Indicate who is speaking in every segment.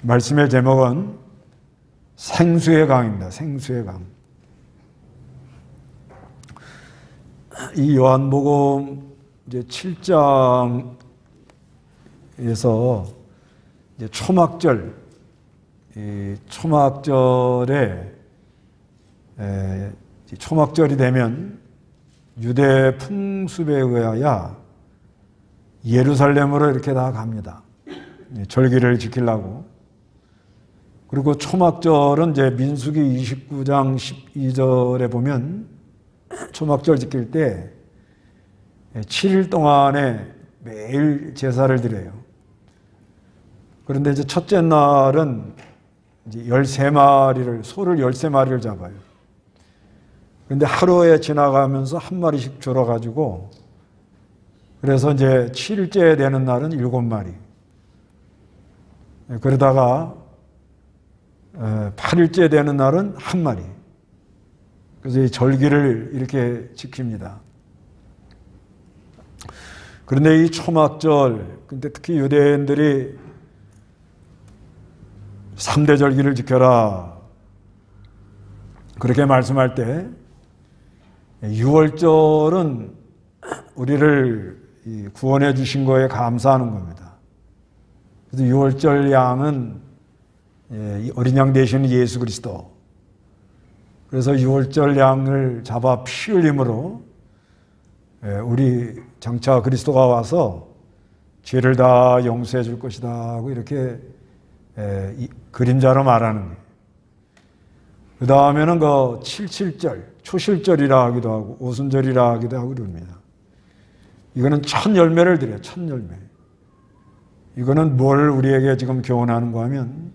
Speaker 1: 말씀의 제목은 생수의 강입니다. 생수의 강. 이 요한복음 이제 7장에서 이제 초막절, 이 초막절이 되면 유대 풍습에 의하여 예루살렘으로 이렇게 다 갑니다. 절기를 지키려고. 그리고 초막절은 이제 민수기 29장 12절에 보면 초막절 지킬 때 7일 동안에 매일 제사를 드려요. 그런데 이제 첫째 날은 이제 소를 13마리를 잡아요. 그런데 하루에 지나가면서 한 마리씩 줄어가지고, 그래서 이제 7일째 되는 날은 7마리. 그러다가 8일째 되는 날은 한 마리. 그래서 이 절기를 이렇게 지킵니다. 그런데 이 초막절, 근데 특히 유대인들이 3대 절기를 지켜라, 그렇게 말씀할 때 6월절은 우리를 구원해 주신 거에 감사하는 겁니다. 그래서 6월절 양은 어린 양 되시는 예수 그리스도. 그래서 6월절 양을 잡아 피 흘림으로 우리 장차 그리스도가 와서 죄를 다 용서해 줄 것이다 하고 이렇게 그림자로 말하는 거예요. 그 다음에는 그 77절, 초실절이라 하기도 하고 오순절이라 하기도 하고 그럽니다. 이거는 첫 열매를 드려요. 첫 열매. 이거는 뭘 우리에게 지금 교훈하는가 하면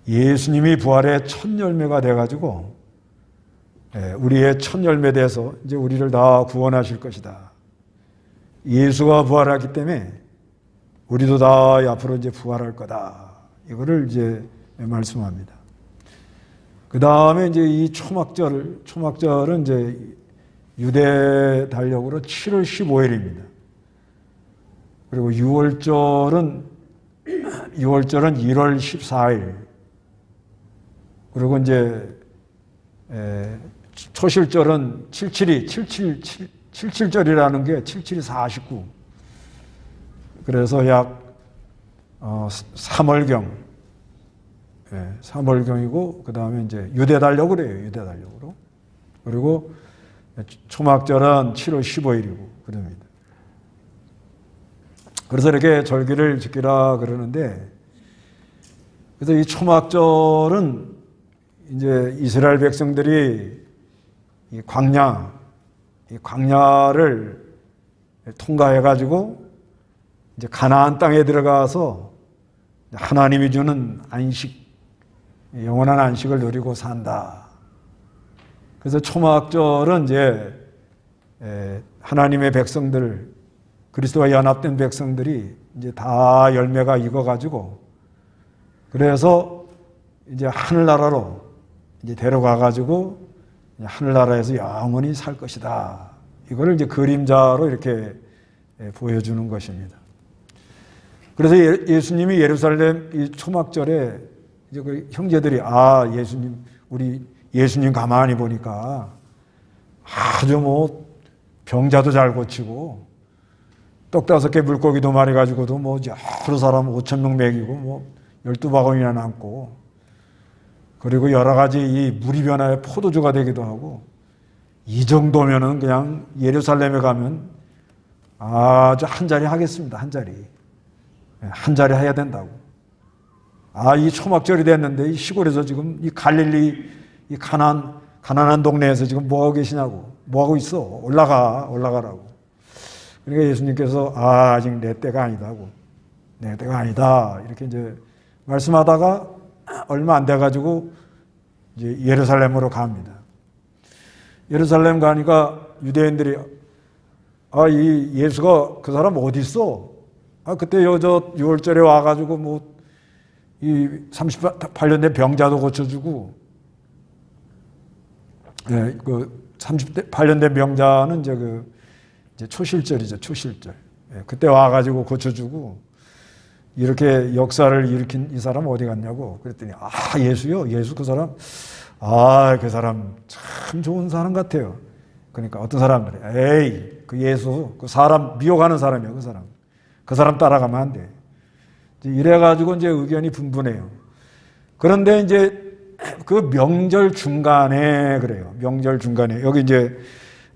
Speaker 1: 예수님이 부활의 첫 열매가 돼가지고 우리의 첫 열매 돼서 이제 우리를 다 구원하실 것이다. 예수가 부활하기 때문에 우리도 다 앞으로 이제 부활할 거다. 이거를 이제 말씀합니다. 그 다음에 이제 이 초막절은 이제 유대 달력으로 7월 15일입니다. 그리고 6월절은 1월 14일. 그리고 이제 초실절은 77절이라는 게 77이 49. 그래서 약 3월경, 3월경이고 그 다음에 이제 유대달력으로 해요. 유대달력으로. 그리고 초막절은 7월 15일이고 그럽니다. 그래서 이렇게 절기를 지키라 그러는데, 그래서 이 초막절은 이제 이스라엘 백성들이 이 광야를 통과해가지고 이제 가나안 땅에 들어가서 하나님이 주는 안식, 영원한 안식을 누리고 산다. 그래서 초막절은 이제 하나님의 백성들, 그리스도와 연합된 백성들이 이제 다 열매가 익어가지고, 그래서 이제 하늘나라로 이제 데려가가지고 하늘나라에서 영원히 살 것이다. 이거를 이제 그림자로 이렇게 보여주는 것입니다. 그래서 예수님이 예루살렘 이 초막절에 이제 그 형제들이 우리 예수님 가만히 보니까 아주 뭐 병자도 잘 고치고 떡 5개 물고기도 많이 가지고도 뭐 여러 사람 5,000명 먹이고 뭐 12바구니나 남고, 그리고 여러 가지 이 물이 변화의 포도주가 되기도 하고, 이 정도면은 그냥 예루살렘에 가면 아주 한 자리 하겠습니다. 한 자리 해야 된다고. 이 초막절이 됐는데 이 시골에서 지금 이 갈릴리 이 가난한 동네에서 지금 뭐 하고 계시냐고. 뭐 하고 있어? 올라가라고. 그러니까 예수님께서 아직 내 때가 아니다고. 내 때가 아니다. 이렇게 이제 말씀하다가 얼마 안 돼가지고 이제 예루살렘으로 갑니다. 예루살렘 가니까 유대인들이 이 예수가 그 사람 어디 있어? 그때 저 6월절에 와가지고 뭐 이 38년 된 병자도 고쳐주고, 그 38년 된 병자는 이제 초실절이죠. 초실절. 그때 와가지고 고쳐주고, 이렇게 역사를 일으킨 이 사람 어디 갔냐고 그랬더니 예수요? 예수 그 사람? 그 사람 참 좋은 사람 같아요. 그러니까 어떤 사람들이 에이 그 예수 그 사람 미혹하는 사람이야 그 사람 따라가면 안 돼. 이래가지고 이제 의견이 분분해요. 그런데 이제 그 명절 중간에 그래요. 명절 중간에 여기 이제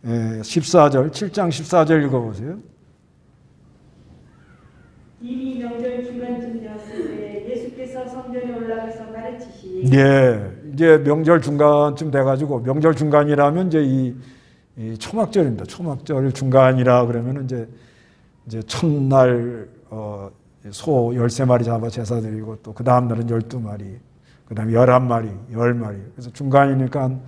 Speaker 1: 14절 7장 14절 읽어보세요.
Speaker 2: 이미 명절 중간쯤 되었을 때 예수께서 성전에 올라가서 가르치시니
Speaker 1: 이제 명절 중간쯤 돼가지고 명절 중간이라면 이제 이 초막절입니다. 초막절 중간이라 그러면 이제 첫날 소 13마리 잡아 제사 드리고 또 그 다음 날은 12마리, 그 다음에 11마리, 10마리. 그래서 중간이니까 한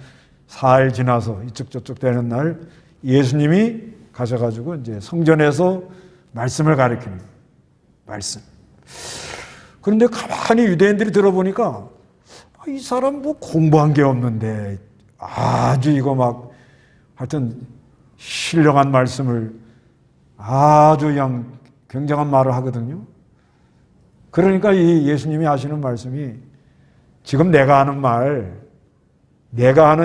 Speaker 1: 4일 지나서 이쪽 저쪽 되는 날 예수님이 가셔가지고 이제 성전에서 말씀을 가르치는 말씀. 그런데 가만히 유대인들이 들어보니까 이 사람 뭐 공부한 게 없는데 아주 이거 막 하여튼 신령한 말씀을 아주 그냥 굉장한 말을 하거든요. 그러니까 이 예수님이 하시는 말씀이 지금 내가 하는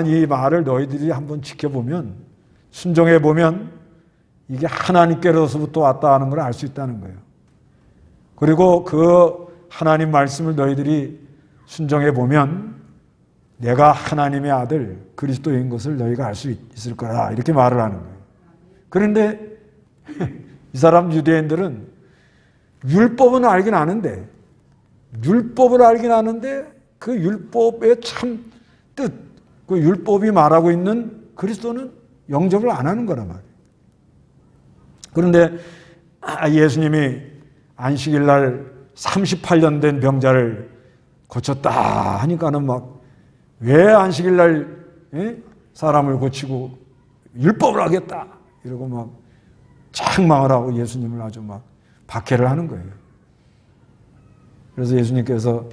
Speaker 1: 이 말을 너희들이 한번 지켜보면 순종해 보면 이게 하나님께로서부터 왔다 하는 걸 알 수 있다는 거예요. 그리고 그 하나님 말씀을 너희들이 순종해 보면 내가 하나님의 아들 그리스도인 것을 너희가 알 수 있을 거야 이렇게 말을 하는 거예요. 그런데 이 사람 유대인들은 율법은 알긴 아는데 그 율법의 참 뜻, 그 율법이 말하고 있는 그리스도는 영접을 안 하는 거란 말이에요. 그런데 예수님이 안식일 날 38년 된 병자를 고쳤다 하니까는 막 왜 안식일 날 사람을 고치고 율법을 하겠다 이러고 막 책망을 하고 예수님을 아주 막 박해를 하는 거예요. 그래서 예수님께서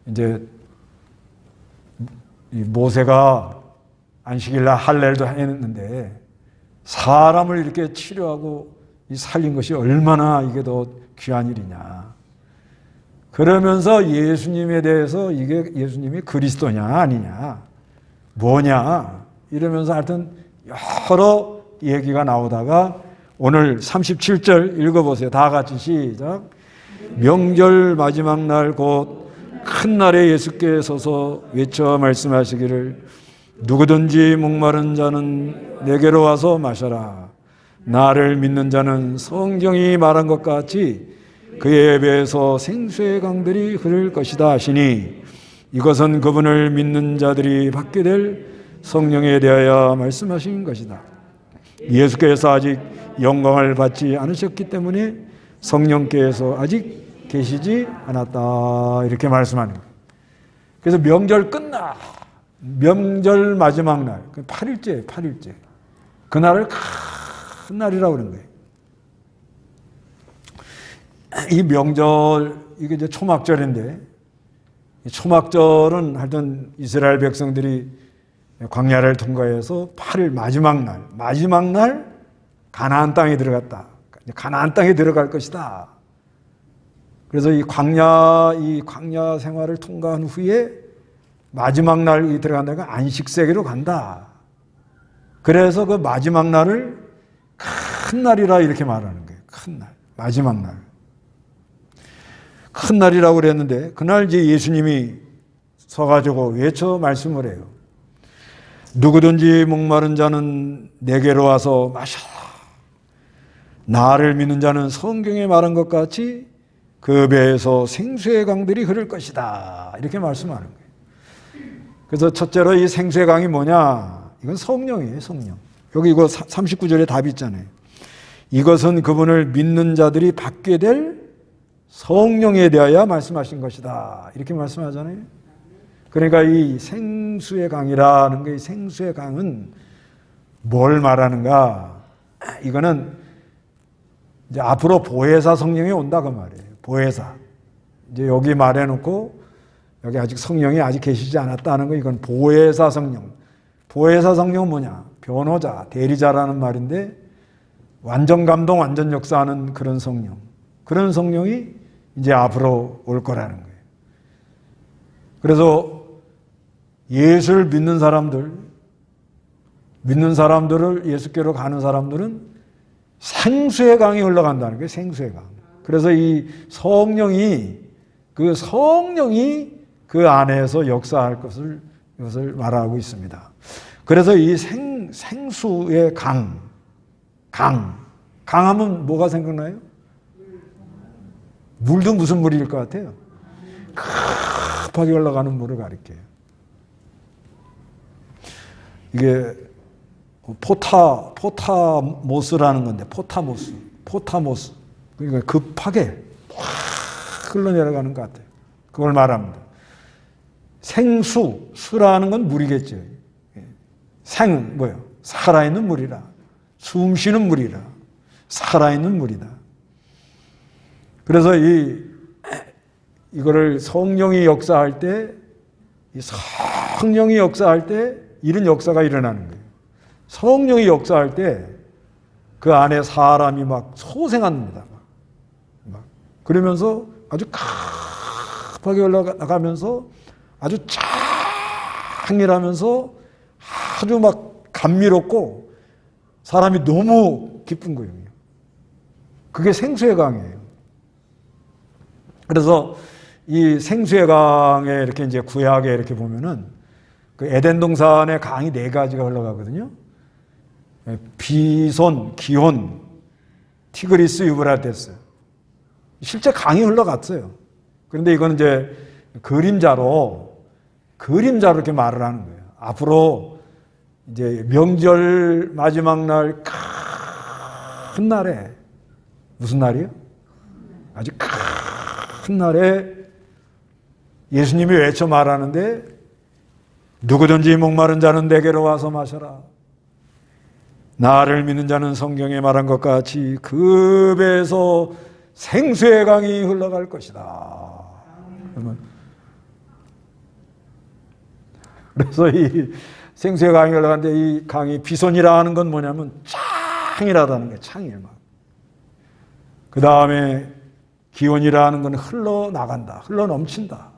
Speaker 1: 이제 모세가 안식일날 할례도 했는데 사람을 이렇게 치료하고 살린 것이 얼마나 이게 더 귀한 일이냐. 그러면서 예수님에 대해서 이게 예수님이 그리스도냐 아니냐 뭐냐 이러면서 하여튼 여러 얘기가 나오다가 오늘 37절 읽어보세요. 다 같이 시작. 명절 마지막 날 곧 큰 날에 예수께 서서 외쳐 말씀하시기를 누구든지 목마른 자는 내게로 와서 마셔라. 나를 믿는 자는 성경이 말한 것 같이 그의 배에서 생수의 강들이 흐를 것이다 하시니 이것은 그분을 믿는 자들이 받게 될 성령에 대하여 말씀하신 것이다. 예수께서 아직 영광을 받지 않으셨기 때문에 성령께서 아직 계시지 않았다 이렇게 말씀하는 거예요. 그래서 명절 명절 마지막 날 8일째 그날을 큰 날이라고 그러는 거예요. 이 명절 이게 이제 초막절인데 초막절은 하여튼 이스라엘 백성들이 광야를 통과해서 8일 마지막 날 가나안 땅에 들어갔다. 가나안 땅에 들어갈 것이다. 그래서 이 광야 생활을 통과한 후에 마지막 날이 들어간다가 안식세계로 간다. 그래서 그 마지막 날을 큰 날이라 이렇게 말하는 거예요. 큰 날, 마지막 날. 큰 날이라고 그랬는데 그날 이제 예수님이 서가지고 외쳐 말씀을 해요. 누구든지 목마른 자는 내게로 와서 마셔라. 나를 믿는 자는 성경에 말한 것 같이 그 배에서 생수의 강들이 흐를 것이다. 이렇게 말씀하는 거예요. 그래서 첫째로 이 생수의 강이 뭐냐? 이건 성령이에요, 성령. 여기 이거 39절에 답이 있잖아요. 이것은 그분을 믿는 자들이 받게 될 성령에 대하여 말씀하신 것이다. 이렇게 말씀하잖아요. 그러니까 이 생수의 강이라는 게, 이 생수의 강은 뭘 말하는가? 이거는 이제 앞으로 보혜사 성령이 온다 그 말이에요. 보혜사. 이제 여기 말해놓고 여기 아직 성령이 아직 계시지 않았다는 거, 이건 보혜사 성령. 보혜사 성령은 뭐냐? 변호자, 대리자라는 말인데 완전 감동, 완전 역사하는 그런 성령. 그런 성령이 이제 앞으로 올 거라는 거예요. 그래서 예수를 믿는 사람들을 예수께로 가는 사람들은 생수의 강이 흘러간다는 거예요. 생수의 강. 그래서 이 성령이 그 안에서 역사할 이것을 말하고 있습니다. 그래서 이 생수의 강하면 뭐가 생각나요? 물도 무슨 물일 것 같아요? 급하게 올라가는 물을 가리켜요. 이게 포타모스라는 건데, 포타모스. 그러니까 급하게 확 흘러내려가는 것 같아요. 그걸 말합니다. 수라는 건 물이겠죠. 뭐예요? 살아있는 물이라. 숨 쉬는 물이라. 살아있는 물이다. 그래서 이거를 성령이 역사할 때, 이런 역사가 일어나는 거예요. 성령이 역사할 때 그 안에 사람이 막 소생합니다. 그러면서 아주 급하게 올라가면서 아주 창렬하면서 아주 막 감미롭고 사람이 너무 기쁜 거예요. 그게 생수의 강이에요. 그래서 이 생수의 강에 이렇게 이제 구약에 이렇게 보면은 그 에덴 동산에 강이 4가지가 흘러가거든요. 비손, 기혼, 티그리스, 유브라테스. 실제 강이 흘러갔어요. 그런데 이거는 이제 그림자로 이렇게 말을 하는 거예요. 앞으로 이제 명절 마지막 날 큰 날에, 무슨 날이요? 아주 큰 날에 예수님이 외쳐 말하는데, 누구든지 목마른 자는 내게로 와서 마셔라. 나를 믿는 자는 성경에 말한 것 같이 그 배에서 생수의 강이 흘러갈 것이다. 그래서 이 생수의 강이 흘러가는데, 이 강이 비손이라 는 건 뭐냐면 창이라다는 거예요. 창이에요. 그 다음에 기온이라는 건 흘러나간다. 흘러넘친다.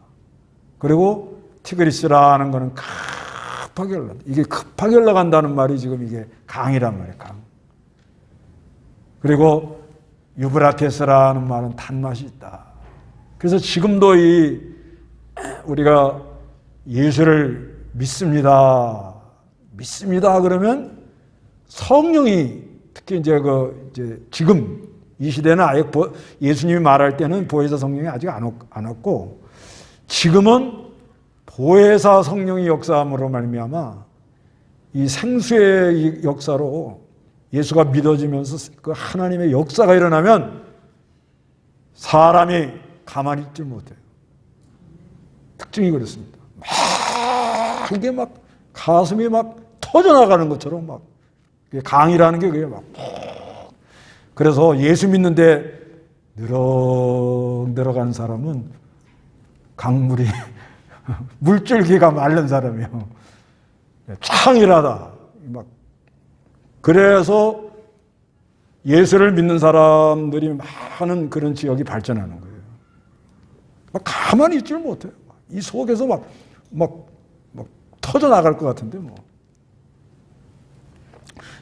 Speaker 1: 그리고 티그리스라는 거는 급하게 흘러간다. 이게 급하게 흘러간다는 말이 지금 이게 강이란 말이에요. 강. 그리고 유브라테스라는 말은 단맛이 있다. 그래서 지금도 우리가 예수를 믿습니다 그러면 성령이 특히 이제 지금 이 시대는 아예 예수님이 말할 때는 보혜사 성령이 아직 안 왔고, 지금은 보혜사 성령이 역사함으로 말미암아 이 생수의 역사로 예수가 믿어지면서 그 하나님의 역사가 일어나면 사람이 가만히 있지 못해요. 특징이 그렇습니다. 이게 막 가슴이 막 터져나가는 것처럼 막 강이라는 게 그게 막. 그래서 예수 믿는데 늘어가는 사람은 강물이 물줄기가 마른 사람이요. 창이라다. 막. 그래서 예수를 믿는 사람들이 많은 그런 지역이 발전하는 거예요. 막 가만히 있질 못해요. 이 속에서 막 터져나갈 것 같은데 뭐.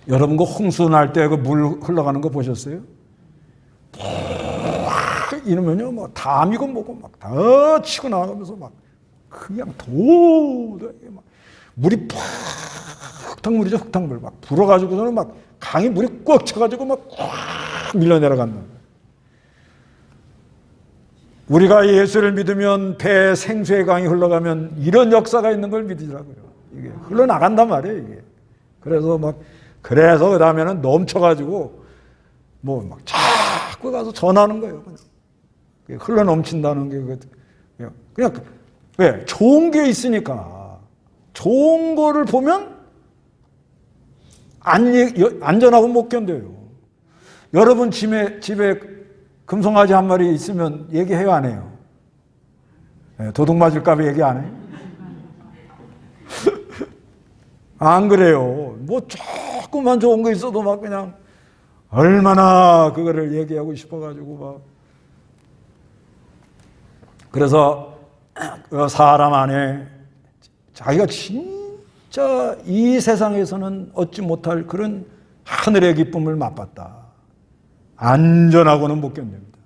Speaker 1: 여러분 그 홍수 날 때 그 물 흘러가는 거 보셨어요? 이러면요, 막 담이고 뭐고 막 다 치고 나가면서 막 그냥 도덕하게 막 물이 흙탕물이죠, 흙탕물 막 불어가지고서는 막 강이 물이 꽉 차가지고 막 밀려 내려간다. 우리가 예수를 믿으면 배에 생수의 강이 흘러가면 이런 역사가 있는 걸 믿으라고요. 이게 흘러나간단 말이에요, 이게. 그래서 그 다음에는 넘쳐가지고 막 자꾸 가서 전하는 거예요. 그냥. 흘러 넘친다는 게 그냥 왜? 좋은 게 있으니까. 좋은 거를 보면 안전하고 못 견뎌요. 여러분 집에 금송아지 한 마리 있으면 얘기해요, 안 해요? 도둑 맞을까 봐 얘기 안 해요? 안 그래요. 조금만 좋은 거 있어도 막 그냥 얼마나 그거를 얘기하고 싶어가지고 그래서 그 사람 안에 자기가 진짜 이 세상에서는 얻지 못할 그런 하늘의 기쁨을 맛봤다. 안전하고는 못 견딥니다.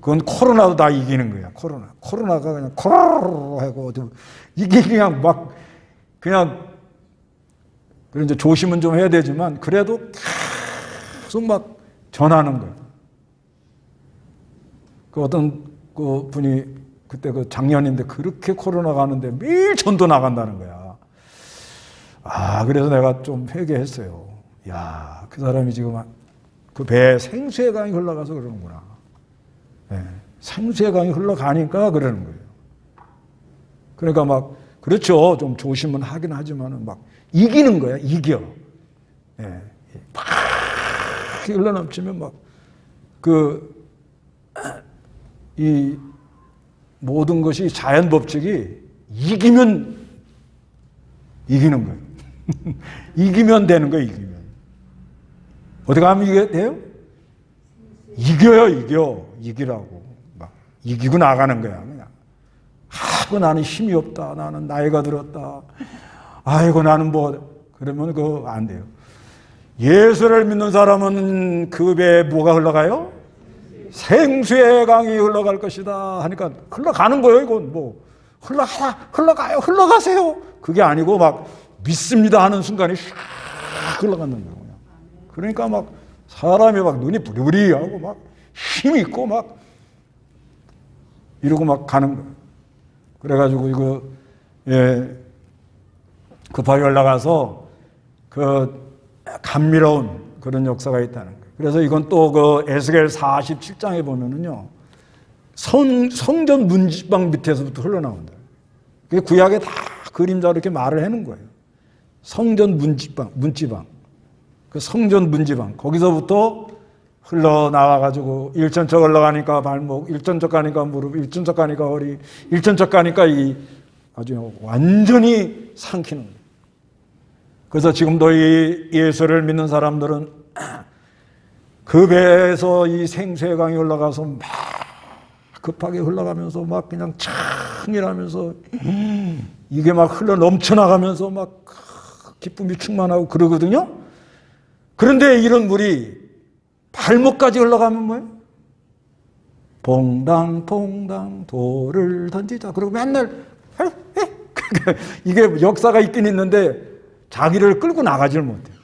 Speaker 1: 그건 코로나도 다 이기는 거야. 코로나가 그냥 코로로 하고 이게 그냥 막 그냥 그런 이제 조심은 좀 해야 되지만 그래도 계속 막 전하는 거예요. 그 어떤 그 분이 그때 그 작년인데 그렇게 코로나가 하는데 매일 전도 나간다는 거야. 그래서 내가 좀 회개했어요. 야, 그 사람이 지금 그 배에 생수의 강이 흘러가서 그러는구나. 네, 생수의 강이 흘러가니까 그러는 거예요. 그러니까 막 그렇죠. 좀 조심은 하긴 하지만은 막 이기는 거야. 이겨. 네, 막 흘러넘치면 막 이 모든 것이 자연 법칙이 이기면 이기는 거예요. 이기면 되는 거예요. 이기면. 어디 가면 이게 돼요? 이겨요. 이기라고. 막 이기고 나가는 거야. 그냥. 나는 힘이 없다. 나는 나이가 들었다. 아이고 나는 뭐 그러면 그거 안 돼요. 예수를 믿는 사람은 그 배에 뭐가 흘러가요? 생수의 강이 흘러갈 것이다 하니까 흘러가는 거예요. 이건 뭐 흘러가요. 흘러가세요. 그게 아니고 막 믿습니다 하는 순간에 샥 흘러가는 거예요. 그러니까 막 사람이 막 눈이 부리부리하고 막 힘 있고 막 이러고 막 가는 거예요. 그래가지고 이거 급하게 올라가서 그 감미로운 그런 역사가 있다는 거예요. 그래서 이건 또 그 에스겔 47장에 보면은요 성전 문지방 밑에서부터 흘러나온다. 그게 구약에 다 그림자로 이렇게 말을 해놓은 거예요. 성전 문지방. 그 성전 문지방 거기서부터 흘러나와가지고 1천척 올라가니까 발목, 1천척 가니까 무릎, 1천척 가니까 허리, 1천척 가니까 이 아주 완전히 삼키는 거예요. 그래서 지금도 이 예수를 믿는 사람들은 그 배에서 이 생수의 강이 흘러가서 막 급하게 흘러가면서 막 그냥 창이라면서 이게 막 흘러 넘쳐나가면서 막 기쁨이 충만하고 그러거든요. 그런데 이런 물이 발목까지 흘러가면 뭐예요? 퐁당퐁당 돌을 던지자. 그리고 맨날 이게 역사가 있긴 있는데 자기를 끌고 나가질 못해요.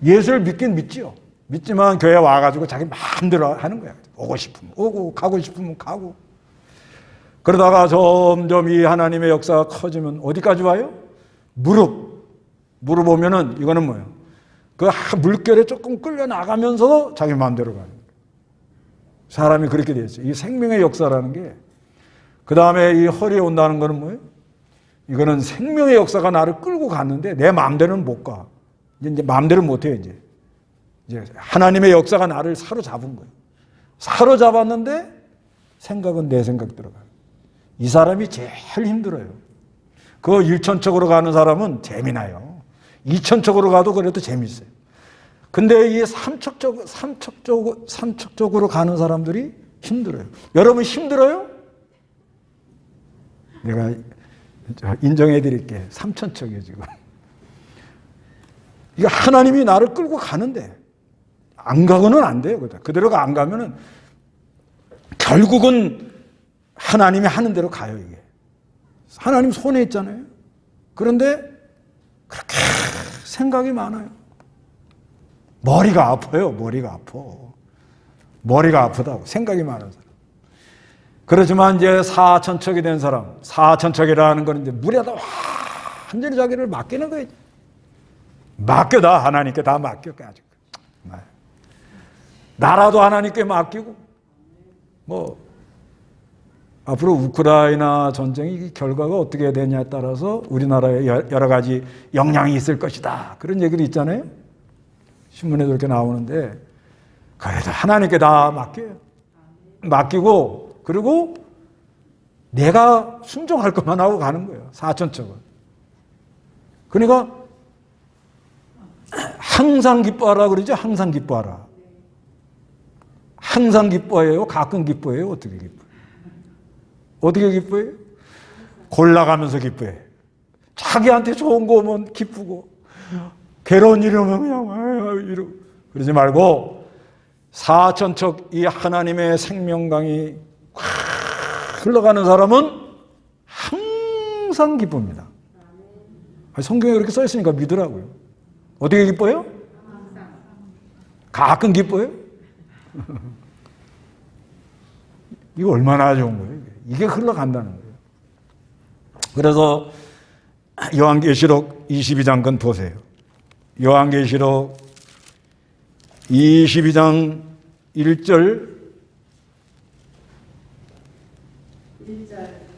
Speaker 1: 예수를 믿긴 믿지요. 믿지만 교회 와가지고 자기 마음대로 하는 거야. 오고 싶으면 오고 가고 싶으면 가고. 그러다가 점점 이 하나님의 역사가 커지면 어디까지 와요? 무릎 오면은 이거는 뭐예요? 그 물결에 조금 끌려 나가면서 자기 마음대로 가는 거예요. 사람이 그렇게 되었어요. 이 생명의 역사라는 게. 그 다음에 이 허리에 온다는 거는 뭐예요? 이거는 생명의 역사가 나를 끌고 갔는데 내 마음대로는 못 가. 이제 마음대로 못 해요, 이제. 하나님의 역사가 나를 사로잡은 거예요. 사로잡았는데 생각은 내 생각 들어가요. 이 사람이 제일 힘들어요. 그 1천척으로 가는 사람은 재미나요. 2천척으로 가도 그래도 재밌어요. 근데 이 3척적으로 가는 사람들이 힘들어요. 여러분 힘들어요? 내가 인정해 드릴게. 3천척이에요, 지금. 이거 하나님이 나를 끌고 가는데 안 가고는 안 돼요. 그대로가 안 가면은 결국은 하나님이 하는 대로 가요, 이게. 하나님 손에 있잖아요. 그런데 그렇게 생각이 많아요. 머리가 아파요. 머리가 아파. 머리가 아프다고. 생각이 많은 사람. 그렇지만 이제 4천척이 된 사람, 4천척이라는 건 이제 물에다 완전히 자기를 맡기는 거예요. 맡겨다. 하나님께 다 맡겨가지고. 나라도 하나님께 맡기고, 뭐, 앞으로 우크라이나 전쟁이 결과가 어떻게 되냐에 따라서 우리나라에 여러 가지 영향이 있을 것이다. 그런 얘기도 있잖아요. 신문에도 이렇게 나오는데, 그래도 하나님께 다 맡겨요. 맡기고, 그리고 내가 순종할 것만 하고 가는 거예요. 4천척은. 그러니까, 항상 기뻐하라 그러죠. 항상 기뻐하라. 항상 기뻐해요? 가끔 기뻐해요? 어떻게 기뻐해요? 어떻게 기뻐해요? 골라가면서 기뻐해. 자기한테 좋은 거 오면 기쁘고, 괴로운 일 오면 그냥 이러고. 그러지 말고 사천척 이 하나님의 생명강이 확 흘러가는 사람은 항상 기쁩니다. 성경에 그렇게 써 있으니까 믿으라고요. 어떻게 기뻐요? 가끔 기뻐요? 이거 얼마나 좋은 거예요. 이게 흘러간다는 거예요. 그래서 요한계시록 22장 건 보세요. 요한계시록 22장 1절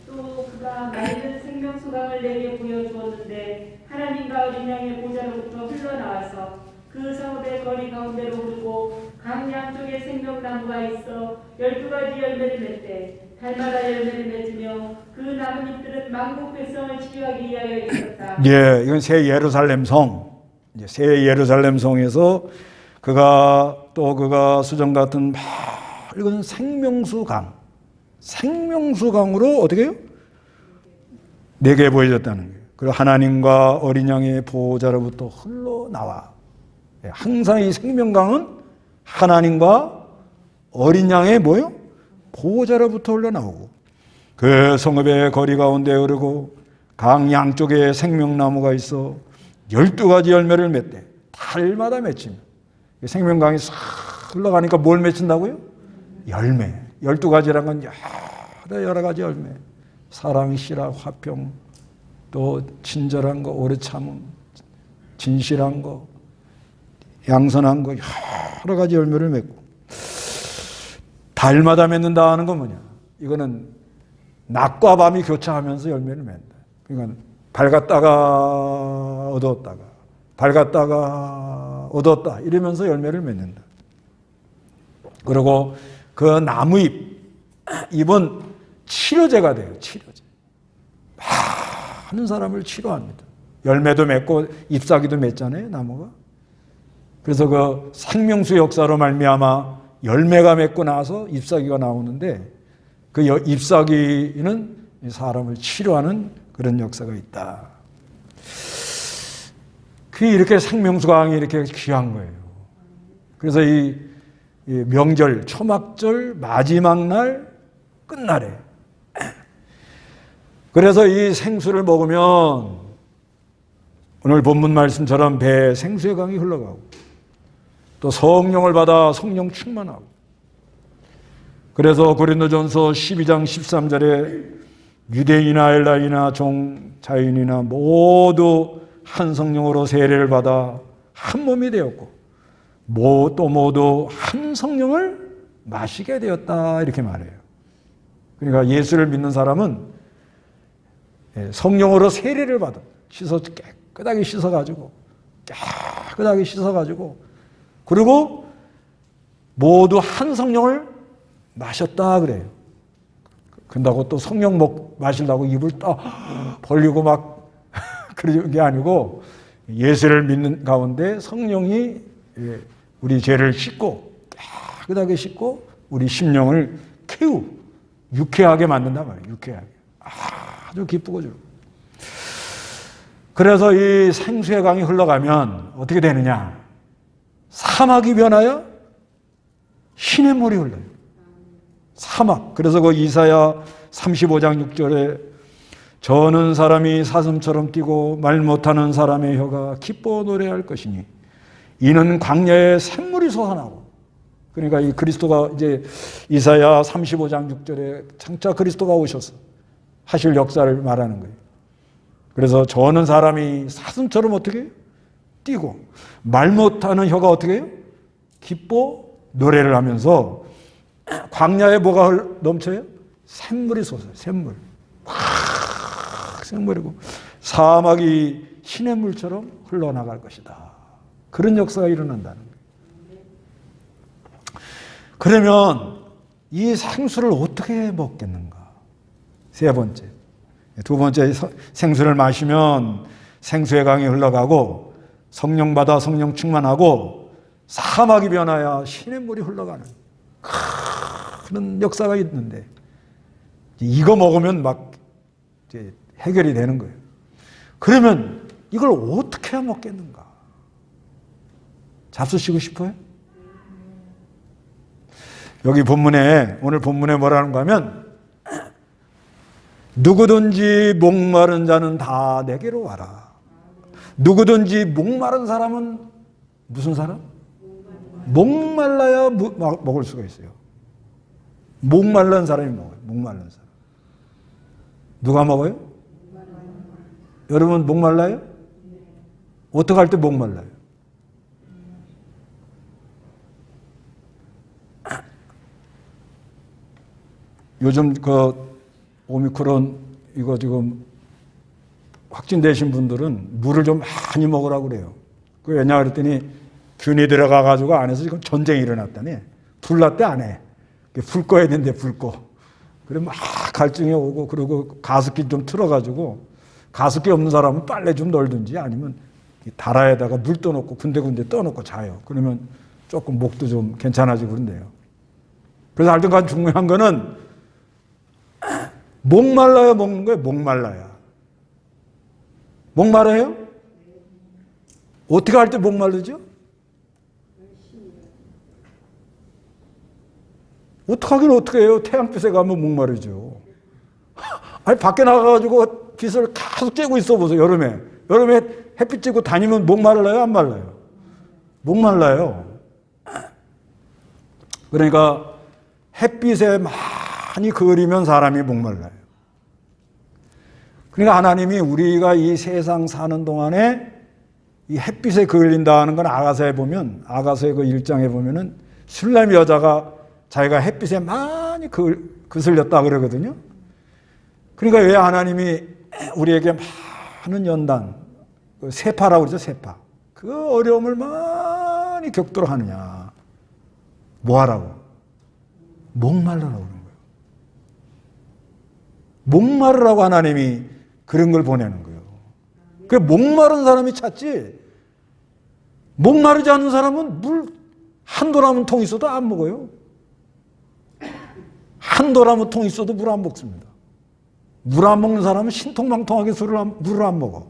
Speaker 2: 또 그가 맑은 생명수강을 내게 보여주었는데 하나님과 어린 양의 보좌로부터 흘러나와서 그 성읍의 거리 가운데로 흐르고 강 양쪽에 생명나무가 있어 12가지 열매를 맺되 달마다 열매를 맺으며 그 나뭇잎들은 만국 백성을 치유하기 위하여 있었다.
Speaker 1: 예, 이건 새 예루살렘 성. 이제 새 예루살렘 성에서 그가 수정 같은 맑은 생명수강으로 어떻게 해요? 내게 보여졌다는 거예요. 그리고 하나님과 어린 양의 보호자로부터 흘러나와. 항상 이 생명강은 하나님과 어린 양의 뭐요? 보호자로부터 흘러나오고, 그 성읍의 거리 가운데 흐르고 강 양쪽에 생명나무가 있어 12가지 열매를 맺대. 달마다 맺히며. 생명강이 싹 흘러가니까 뭘 맺힌다고요? 열매. 12가지란 건 여러 가지 열매. 사랑, 실화, 화평, 또 친절한 거, 오래 참음, 진실한 거, 양선한 거, 여러 가지 열매를 맺고. 달마다 맺는다 하는 건 뭐냐? 이거는 낮과 밤이 교차하면서 열매를 맺는다. 그러니까 밝았다가 어두웠다가, 밝았다가 어두웠다 이러면서 열매를 맺는다. 그리고 그 나무잎은 치료제가 돼요. 치료제. 많은 사람을 치료합니다. 열매도 맺고 잎사귀도 맺잖아요, 나무가. 그래서 그 생명수 역사로 말미암아 열매가 맺고 나서 잎사귀가 나오는데, 그 잎사귀는 사람을 치료하는 그런 역사가 있다. 그게 이렇게 생명수강이 이렇게 귀한 거예요. 그래서 이 명절, 초막절 마지막 날 끝날에, 그래서 이 생수를 먹으면 오늘 본문 말씀처럼 배에 생수의 강이 흘러가고, 또 성령을 받아 성령 충만하고. 그래서 고린도전서 12장 13절에 유대인이나 헬라인이나 종 자인이나 모두 한 성령으로 세례를 받아 한 몸이 되었고 또 모두 한 성령을 마시게 되었다, 이렇게 말해요. 그러니까 예수를 믿는 사람은 성령으로 세례를 받아 깨끗하게 씻어가지고 그리고 모두 한 성령을 마셨다 그래요. 그런다고 또 성령 마시려고 입을 딱 벌리고 막 그런 게 아니고, 예수를 믿는 가운데 성령이 우리 죄를 씻고 깨끗하게 씻고 우리 심령을 유쾌하게 만든단 말이에요. 유쾌하게. 아주 기쁘고 좋고. 그래서 이 생수의 강이 흘러가면 어떻게 되느냐? 사막이 변하여 신의 물이 흘러요. 사막. 그래서 그 이사야 35장 6절에 저는 사람이 사슴처럼 뛰고 말 못하는 사람의 혀가 기뻐 노래할 것이니 이는 광야에 샘물이 솟아나고. 그러니까 이 그리스도가 이제 이사야 35장 6절에 장차 그리스도가 오셔서 하실 역사를 말하는 거예요. 그래서 저는 사람이 사슴처럼 어떻게 해요? 뛰고 말 못하는 혀가 어떻게 해요? 기뻐 노래를 하면서 광야에 뭐가 넘쳐요? 샘물이 솟아요. 샘물. 확 샘물이고 사막이 신의 물처럼 흘러나갈 것이다. 그런 역사가 일어난다는 거예요. 그러면 이 생수를 어떻게 먹겠는가? 세 번째. 두 번째, 생수를 마시면 생수의 강이 흘러가고 성령 받아 성령 충만하고 사막이 변하여 신의 물이 흘러가는 그런 역사가 있는데, 이거 먹으면 막 이제 해결이 되는 거예요. 그러면 이걸 어떻게 해야 먹겠는가? 잡수시고 싶어요? 여기 본문에, 오늘 본문에 뭐라는가 하면, 누구든지 목마른 자는 다 내게로 와라. 누구든지 목마른 사람은 무슨 사람? 목말라야 먹을 수가 있어요. 목말른 사람이 먹어요. 목말른 사람. 누가 먹어요? 여러분 목말라요? 어떻게 할 때 목말라요? 요즘 그 오미크론 이거 지금 확진되신 분들은 물을 좀 많이 먹으라고 그래요. 그 왜냐 그랬더니 균이 들어가가지고 안에서 지금 전쟁이 일어났다니. 불났대 안에. 불 꺼야 되는데 불 꺼. 그래 막 갈증이 오고, 그리고 가습기 좀 틀어가지고, 가습기 없는 사람은 빨래 좀 널든지 아니면 다라에다가 물 떠놓고 군데군데 떠놓고 자요. 그러면 조금 목도 좀 괜찮아지고 그런데요. 그래서 하여튼간 중요한 거는 목말라야 먹는 거예요. 목말라야. 목마르요? 어떻게 할 때 목마르죠? 어떻게 하긴 어떻게 해요? 태양빛에 가면 목마르죠. 아니 밖에 나가가지고 빛을 계속 쬐고 있어 보세요. 여름에 햇빛 쬐고 다니면 목말라요? 안 말라요? 목말라요. 그러니까 햇빛에 많이 그리면 사람이 목말라요. 그러니까 하나님이 우리가 이 세상 사는 동안에 이 햇빛에 그을린다는 건 아가서에 보면, 아가서의 그 1장에 보면은 술람 여자가 자기가 햇빛에 많이 그슬렸다 그러거든요. 그러니까 왜 하나님이 우리에게 많은 연단, 세파라고 그러죠, 세파. 그 어려움을 많이 겪도록 하느냐. 뭐 하라고? 목마르라고 그러는 거예요. 목마르라고 하나님이 그런 걸 보내는 거예요. 그 목마른 사람이 찾지, 목마르지 않는 사람은 물 한 도라면 통 있어도 안 먹어요. 한 도라면 통 있어도 물 안 먹습니다. 물 안 먹는 사람은 신통방통하게 물을 안 먹어.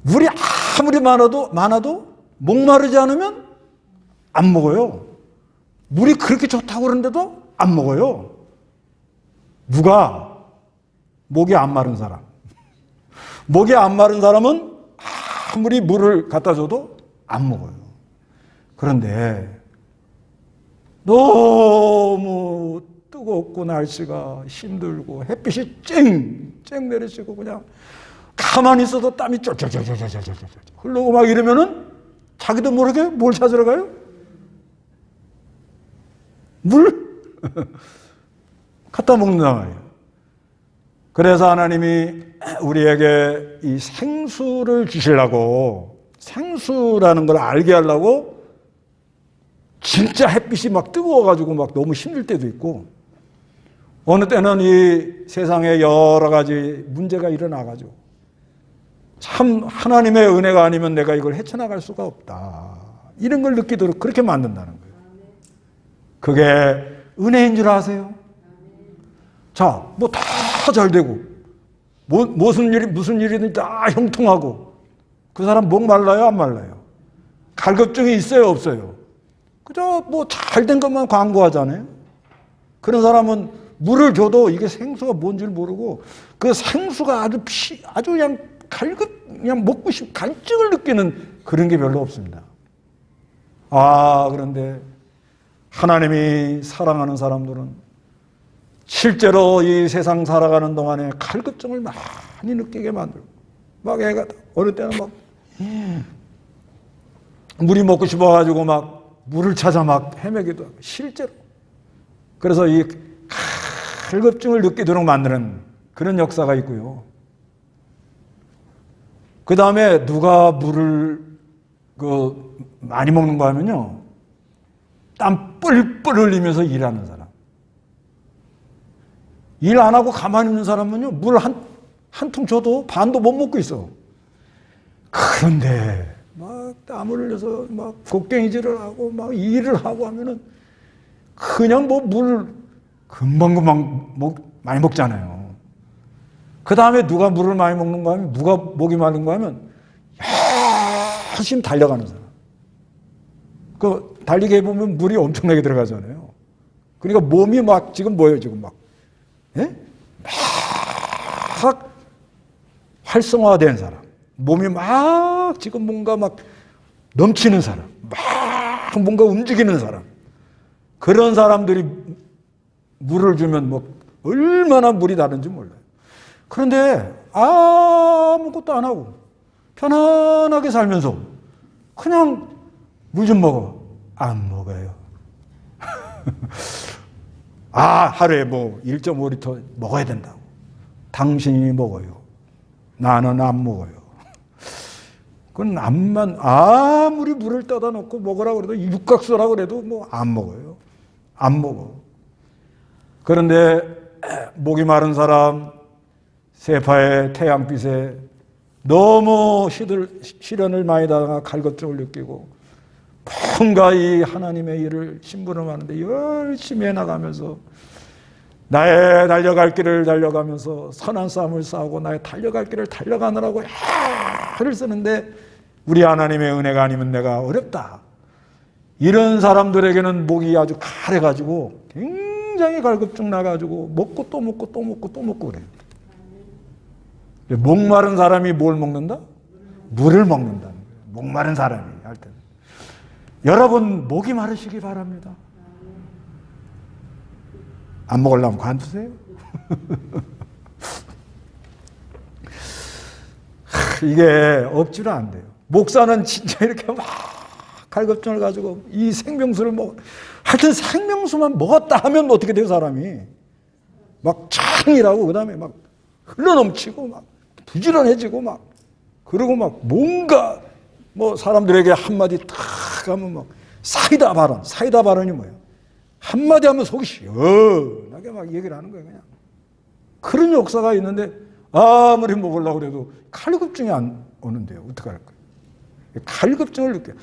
Speaker 1: 물이 아무리 많아도 목마르지 않으면 안 먹어요. 물이 그렇게 좋다고 그러는데도 안 먹어요. 누가? 목이 안 마른 사람. 목이 안 마른 사람은 아무리 물을 갖다 줘도 안 먹어요. 그런데 너무 뜨겁고 날씨가 힘들고 햇빛이 쨍쨍 내리치고 그냥 가만히 있어도 땀이 쫄쫄쫄쫄쫄쫄쫄 흘러고 막 이러면은 자기도 모르게 뭘 찾으러 가요? 물? 갖다 먹는단 말이에요. 그래서 하나님이 우리에게 이 생수를 주시려고, 생수라는 걸 알게 하려고 진짜 햇빛이 막 뜨거워가지고 막 너무 힘들 때도 있고, 어느 때는 이 세상에 여러 가지 문제가 일어나가지고 참 하나님의 은혜가 아니면 내가 이걸 헤쳐나갈 수가 없다, 이런 걸 느끼도록 그렇게 만든다는 거예요. 그게 은혜인 줄 아세요? 자, 뭐 다 잘 되고, 무슨 일이든 다 형통하고, 그 사람 목 말라요? 안 말라요? 갈급증이 있어요? 없어요? 그저 뭐 잘 된 것만 광고하잖아요. 그런 사람은 물을 줘도 이게 생수가 뭔지를 모르고, 그 생수가 아주 그냥 그냥 먹고 갈증을 느끼는 그런 게 별로 없습니다. 그런데 하나님이 사랑하는 사람들은 실제로 이 세상 살아가는 동안에 갈급증을 많이 느끼게 만들고, 막 애가 어느 때는 막 물이 먹고 싶어가지고 막 물을 찾아 막 헤매기도 하고, 실제로. 그래서 이 갈급증을 느끼도록 만드는 그런 역사가 있고요. 그 다음에 누가 물을 많이 먹는가 하면요, 땀 뿔뿔 흘리면서 일하는 사람. 일 안 하고 가만히 있는 사람은요, 물 한 통 줘도 반도 못 먹고 있어. 그런데 막 땀을 흘려서 막 곡괭이질을 하고 막 일을 하고 하면은 그냥 뭐 금방금방 많이 먹잖아요. 그 다음에 누가 물을 많이 먹는가 하면, 누가 목이 마른가 하면 열심히 달려가는 사람. 그 달리기 해보면 물이 엄청나게 들어가잖아요. 그러니까 몸이 막 지금 뭐예요? 지금 막, 예? 막 활성화된 사람. 몸이 막 지금 뭔가 막 넘치는 사람. 막 뭔가 움직이는 사람. 그런 사람들이 물을 주면 뭐 얼마나 물이 다른지 몰라요. 그런데 아무것도 안 하고 편안하게 살면서 그냥 물 좀 먹어. 안 먹어요. 하루에 뭐 1.5리터 먹어야 된다고. 당신이 먹어요. 나는 안 먹어요. 그건 아무리 물을 떠다 놓고 먹으라고 그래도 육각수라고 그래도 뭐 안 먹어요. 안 먹어. 그런데 목이 마른 사람, 세파의 태양빛에 너무 시련을 많이 당하 갈급증을 느끼고 뭔가 이 하나님의 일을 심부름하는데 열심히 해나가면서 나의 달려갈 길을 달려가면서 선한 싸움을 싸우고 나의 달려갈 길을 달려가느라고 애를 쓰는데 우리 하나님의 은혜가 아니면 내가 어렵다. 이런 사람들에게는 목이 아주 가래가지고 굉장히 갈급증 나가지고 먹고 또 먹고 또 먹고 또 먹고 그래요. 목마른 사람이 뭘 먹는다? 물을 먹는다는 거예요. 목마른 사람이 할 때는. 여러분 목이 마르시기 바랍니다. 안 먹으려면 관두세요. 이게 억지로 안 돼요. 목사는 진짜 이렇게 막 갈급증을 가지고 이 생명수를 하여튼 생명수만 먹었다 하면 어떻게 돼요, 사람이? 막 창이라고, 그 다음에 막 흘러넘치고, 막 부지런해지고, 막, 그러고 막 뭔가, 사람들에게 한마디 탁 하면 막, 사이다 발언이 뭐예요? 한마디 하면 속이 시원하게 막 얘기를 하는 거예요, 그냥. 그런 역사가 있는데, 아무리 먹으려고 그래도 갈급증이 안 오는데요. 어떡할 거예요? 갈급증을 느껴요.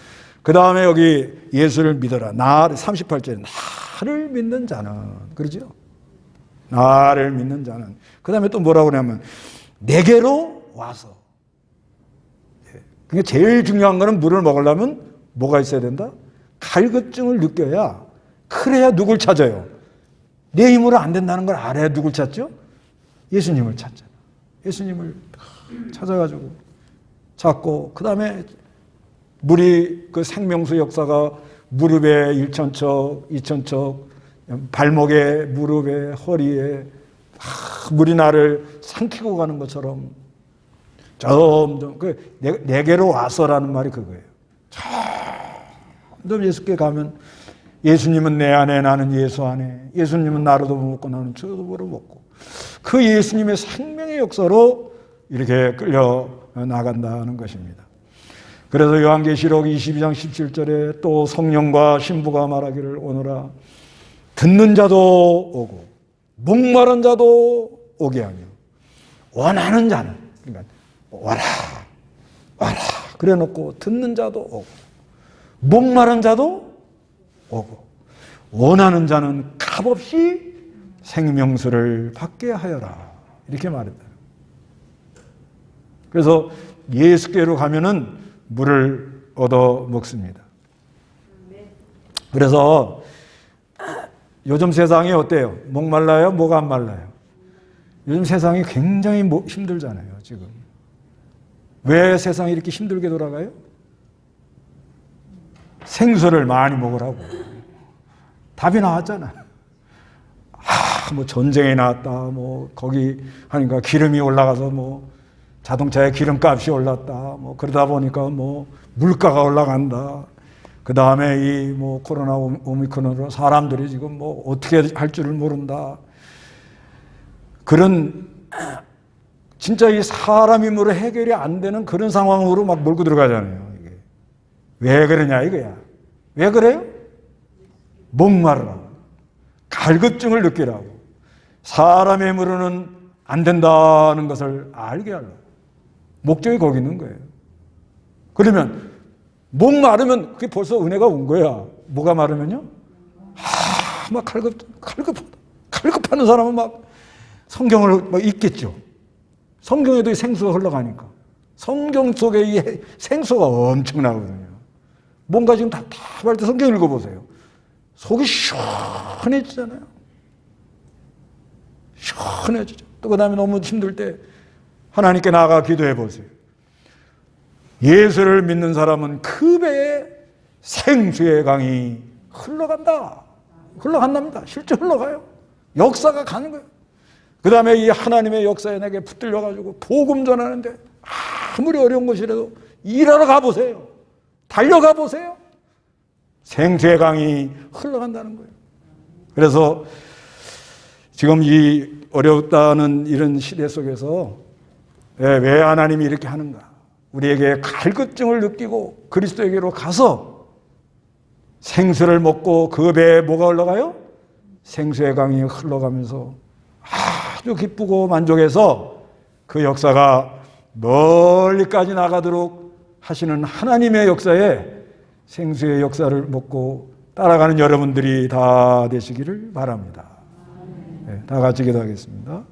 Speaker 1: 그 다음에 여기 예수를 믿어라. 38절에 나를 믿는 자는, 그러죠? 나를 믿는 자는. 그 다음에 또 뭐라고 그러냐면, 내게로 와서. 그러니까 제일 중요한 거는 물을 먹으려면 뭐가 있어야 된다? 갈급증을 느껴야, 그래야 누굴 찾아요? 내 힘으로 안 된다는 걸 알아야 누굴 찾죠? 예수님을 찾잖아. 예수님을 찾아가지고 찾고, 그 다음에 물이 그 생명수 역사가 무릎에 1,000척, 2,000척, 발목에, 무릎에, 허리에 물이 나를 삼키고 가는 것처럼 점점 내게로 와서라는 말이 그거예요. 점점 예수께 가면 예수님은 내 안에 나는 예수 안에, 예수님은 나로도 먹고 나는 저로도 먹고, 그 예수님의 생명의 역사로 이렇게 끌려 나간다는 것입니다. 그래서 요한계시록 22장 17절에 또 성령과 신부가 말하기를 오너라 듣는 자도 오고 목마른 자도 오게 하며 원하는 자는, 그러니까 와라 그래 놓고 듣는 자도 오고 목마른 자도 오고 원하는 자는 값없이 생명수를 받게 하여라, 이렇게 말했다. 그래서 예수께로 가면은 물을 얻어 먹습니다. 그래서 요즘 세상이 어때요? 목 말라요? 목 안 말라요? 요즘 세상이 굉장히 힘들잖아요, 지금. 왜 세상이 이렇게 힘들게 돌아가요? 생수를 많이 먹으라고. 답이 나왔잖아. 전쟁이 나왔다, 거기 하니까 기름이 올라가서 자동차의 기름값이 올랐다. 그러다 보니까 물가가 올라간다. 그 다음에 이 코로나 오미크론으로 사람들이 지금 어떻게 할 줄을 모른다. 그런 진짜 이 사람 힘으로 해결이 안 되는 그런 상황으로 막 몰고 들어가잖아요. 이게. 왜 그러냐 이거야. 왜 그래요? 목마르라고. 갈급증을 느끼라고. 사람의 힘으로는 안 된다는 것을 알게 하려고. 목적이 거기 있는 거예요. 그러면 목 마르면 그게 벌써 은혜가 온 거야. 뭐가 마르면요? 막 갈급하다. 칼급하는 사람은 막 성경을 막 읽겠죠. 성경에도 이 생수가 흘러가니까. 성경 속에 이 생수가 엄청나거든요. 뭔가 지금 답답할 때 성경 읽어보세요. 속이 시원해지잖아요. 시원해지죠. 또 그 다음에 너무 힘들 때 하나님께 나아가 기도해 보세요. 예수를 믿는 사람은 그 배에 생수의 강이 흘러간답니다. 실제 흘러가요. 역사가 가는 거예요. 그 다음에 이 하나님의 역사에 내게 붙들려가지고 복음 전하는데 아무리 어려운 것이라도 일하러 가보세요. 달려가 보세요. 생수의 강이 흘러간다는 거예요. 그래서 지금 이 어렵다는 이런 시대 속에서 왜 하나님이 이렇게 하는가? 우리에게 갈급증을 느끼고 그리스도에게로 가서 생수를 먹고 그 배에 뭐가 흘러가요? 생수의 강이 흘러가면서 아주 기쁘고 만족해서 그 역사가 멀리까지 나가도록 하시는 하나님의 역사에 생수의 역사를 먹고 따라가는 여러분들이 다 되시기를 바랍니다. 네, 다 같이 기도하겠습니다.